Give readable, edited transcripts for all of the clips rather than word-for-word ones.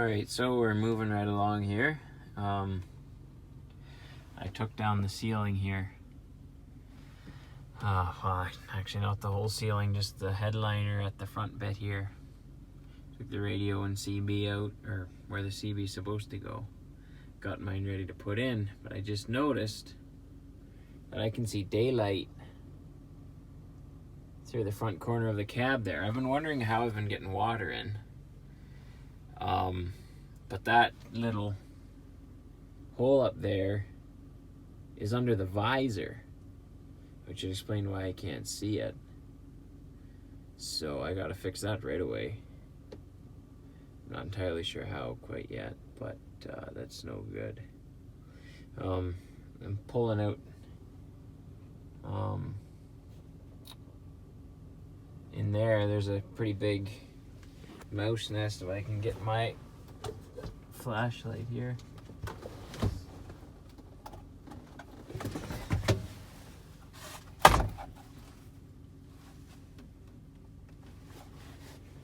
Alright, so we're moving right along here. I took down the ceiling here. Well, actually not the whole ceiling, just the headliner at the front bit here. Took the radio and CB out, or where the CB is supposed to go. Got mine ready to put in, but I just noticed that I can see daylight through the front corner of the cab there. I've been wondering how I've been getting water in. But that little hole up there is under the visor, which would explain why I can't see it. So I gotta fix that right away. I'm not entirely sure how quite yet, but that's no good. I'm pulling out in there's a pretty big mouse nest. If I can get my flashlight here.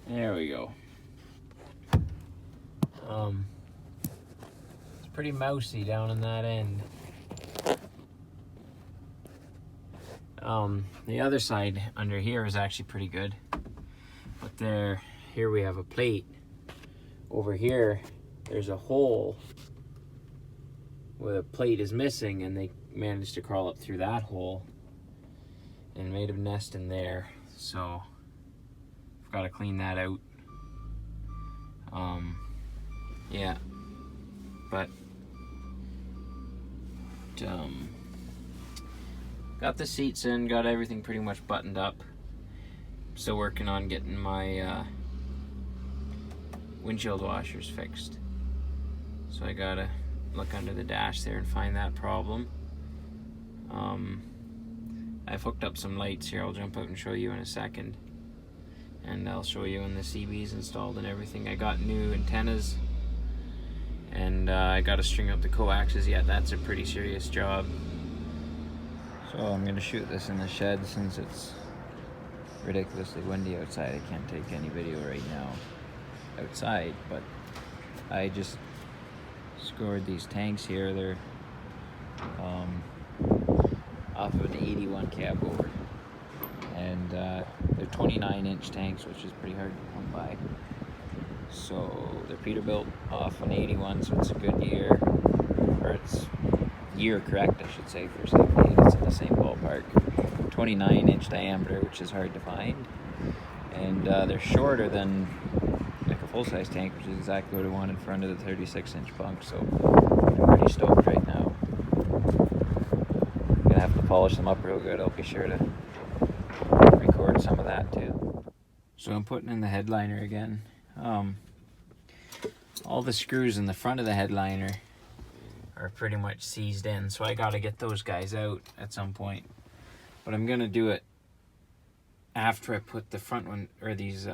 There we go. It's pretty mousy down in that end. The other side under here is actually pretty good. But here we have a plate. Over here, there's a hole where the plate is missing, and they managed to crawl up through that hole and made a nest in there. So I've got to clean that out. Yeah, but got the seats in, got everything pretty much buttoned up. Still working on getting my windshield washers fixed. So I gotta look under the dash there and find that problem. I've hooked up some lights here. I'll jump out and show you in a second. And I'll show you when the CB's installed and everything. I got new antennas, and I gotta string up the coaxes yet. That's a pretty serious job. So I'm gonna shoot this in the shed since it's ridiculously windy outside. I can't take any video right now outside, but I just scored these tanks here. They're off of an 81 cab over, and they're 29-inch tanks, which is pretty hard to come by. So they're Peterbilt off an 81, so it's a good year, or it's year correct, I should say, for safety. It's in the same ballpark. 29-inch diameter, which is hard to find, and they're shorter than like a full-size tank, which is exactly what I want in front of the 36-inch bunk. So I'm pretty stoked right now. I'm gonna have to polish them up real good. I'll be sure to record some of that too. So I'm putting in the headliner again. All the screws in the front of the headliner are pretty much seized in, so I gotta get those guys out at some point. But I'm gonna do it after I put the front one, or these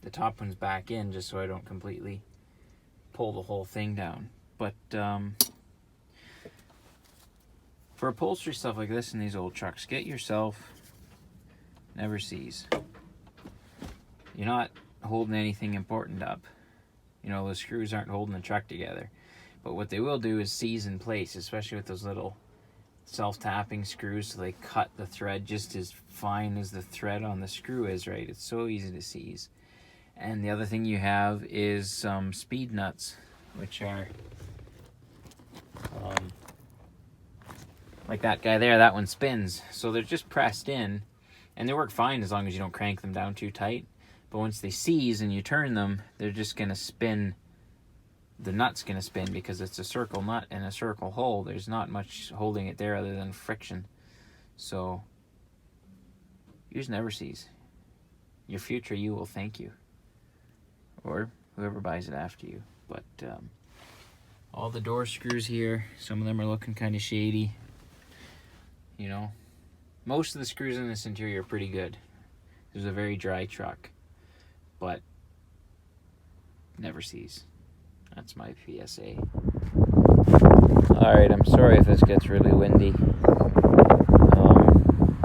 the top ones back in, just so I don't completely pull the whole thing down. But for upholstery stuff like this in these old trucks, get yourself never seize. You're not holding anything important up. You know, the screws aren't holding the truck together. But what they will do is seize in place, especially with those little self-tapping screws, so they cut the thread just as fine as the thread on the screw is, right? It's so easy to seize. And the other thing you have is some speed nuts, which are like that guy there. That one spins, so they're just pressed in, and they work fine as long as you don't crank them down too tight. But once they seize and you turn them, they're just gonna spin. The nut's gonna spin because it's a circle nut and a circle hole. There's not much holding it there other than friction. So use never seize. Your future you will thank you, or whoever buys it after you. But all the door screws here, some of them are looking kind of shady. You know, most of the screws in this interior are pretty good. This is a very dry truck, but never seize. That's my PSA. Alright, I'm sorry if this gets really windy,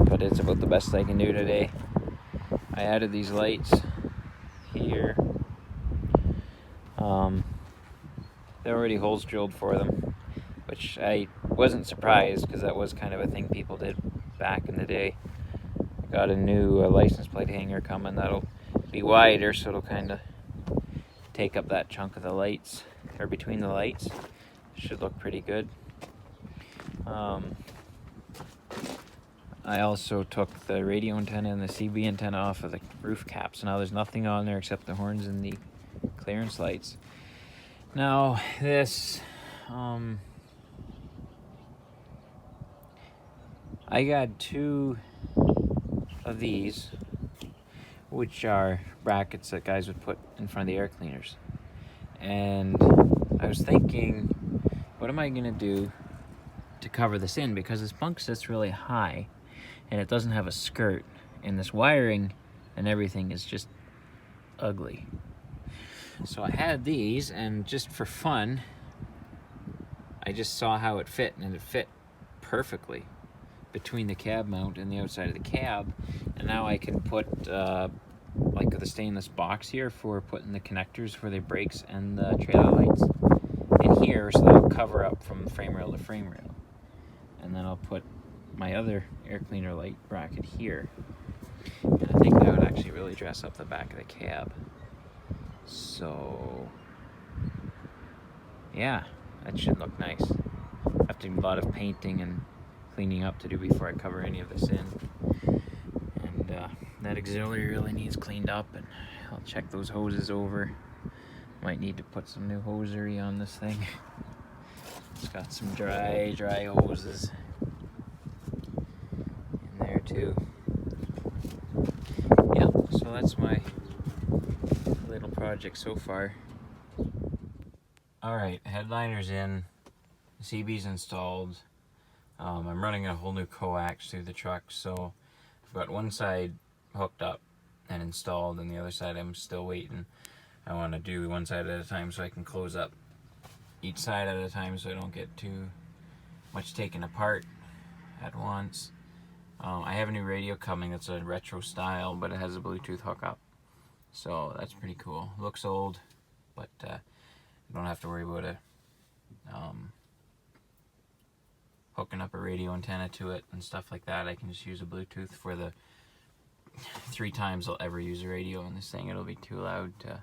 but it's about the best I can do today. I added these lights here. There are already holes drilled for them, which I wasn't surprised because that was kind of a thing people did back in the day. I got a new license plate hanger coming that'll be wider, so it'll kind of take up that chunk of the lights, or between the lights. Should look pretty good. I also took the radio antenna and the CB antenna off of the roof cap, so now there's nothing on there except the horns and the clearance lights. Now this, I got 2 of these, which are brackets that guys would put in front of the air cleaners. And I was thinking, what am I gonna do to cover this in? Because this bunk sits really high and it doesn't have a skirt, and this wiring and everything is just ugly. So I had these, and just for fun, I just saw how it fit, and it fit perfectly between the cab mount and the outside of the cab. And now I can put like the stainless box here for putting the connectors for the brakes and the trailer lights in here, so that'll cover up from frame rail to frame rail. And then I'll put my other air cleaner light bracket here, and I think that would actually really dress up the back of the cab. So yeah, that should look nice. I have to do a lot of painting and cleaning up to do before I cover any of this in. And that auxiliary really needs cleaned up, and I'll check those hoses over. Might need to put some new hosiery on this thing. It's got some dry hoses in there too. Yeah, so that's my little project so far. Alright, headliner's in, CB's installed. I'm running a whole new coax through the truck, so I've got one side hooked up and installed, and the other side I'm still waiting. I want to do one side at a time so I can close up each side at a time so I don't get too much taken apart at once. I have a new radio coming that's a retro style, but it has a Bluetooth hookup, so that's pretty cool. Looks old, but I don't have to worry about it. Hooking up a radio antenna to it and stuff like that. I can just use a Bluetooth for the 3 times I'll ever use a radio on this thing. It'll be too loud to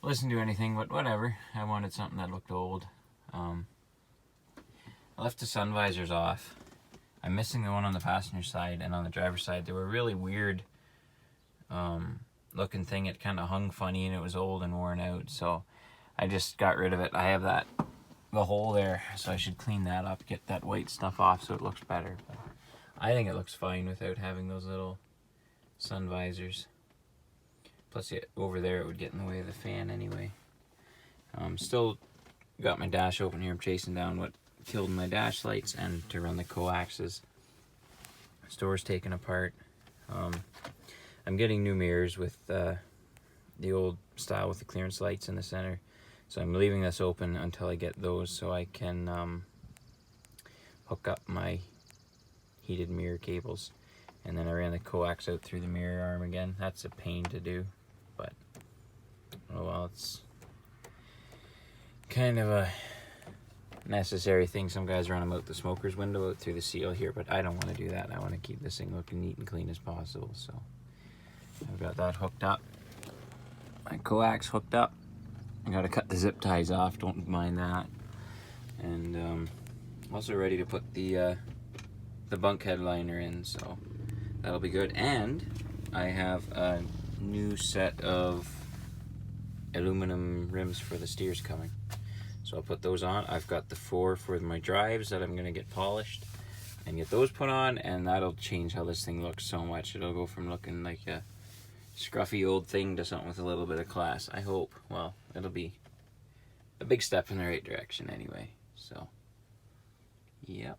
listen to anything, but whatever. I wanted something that looked old. I left the sun visors off. I'm missing the one on the passenger side, and on the driver's side they were really weird looking thing. It kind of hung funny, and it was old and worn out, so I just got rid of it. I have the hole there, so I should clean that up, get that white stuff off so it looks better. But I think it looks fine without having those little sun visors. Plus over there it would get in the way of the fan anyway. Still got my dash open here. I'm chasing down what killed my dash lights and to run the coaxes. Store's taken apart. I'm getting new mirrors with the old style with the clearance lights in the center. So I'm leaving this open until I get those so I can hook up my heated mirror cables. And then I ran the coax out through the mirror arm again. That's a pain to do, but oh well, it's kind of a necessary thing. Some guys run them out the smoker's window out through the seal here, but I don't want to do that. I want to keep this thing looking neat and clean as possible. So I've got that hooked up. My coax hooked up. I gotta cut the zip ties off, don't mind that. And also ready to put the bunk headliner in, so that'll be good. And I have a new set of aluminum rims for the steers coming, so I'll put those on. I've got the 4 for my drives that I'm gonna get polished and get those put on, and that'll change how this thing looks so much. It'll go from looking like a scruffy old thing to something with a little bit of class, I hope. Well, it'll be a big step in the right direction anyway. So yep,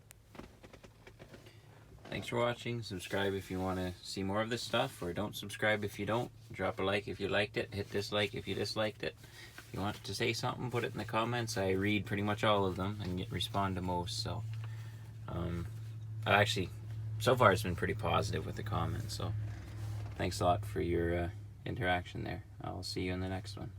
thanks for watching. Subscribe if you want to see more of this stuff, or don't subscribe if you don't. Drop a like if you liked it, hit dislike if you disliked it. If you want to say something, put it in the comments. I read pretty much all of them and respond to most, so actually so far it's been pretty positive with the comments, so thanks a lot for your interaction there. I'll see you in the next one.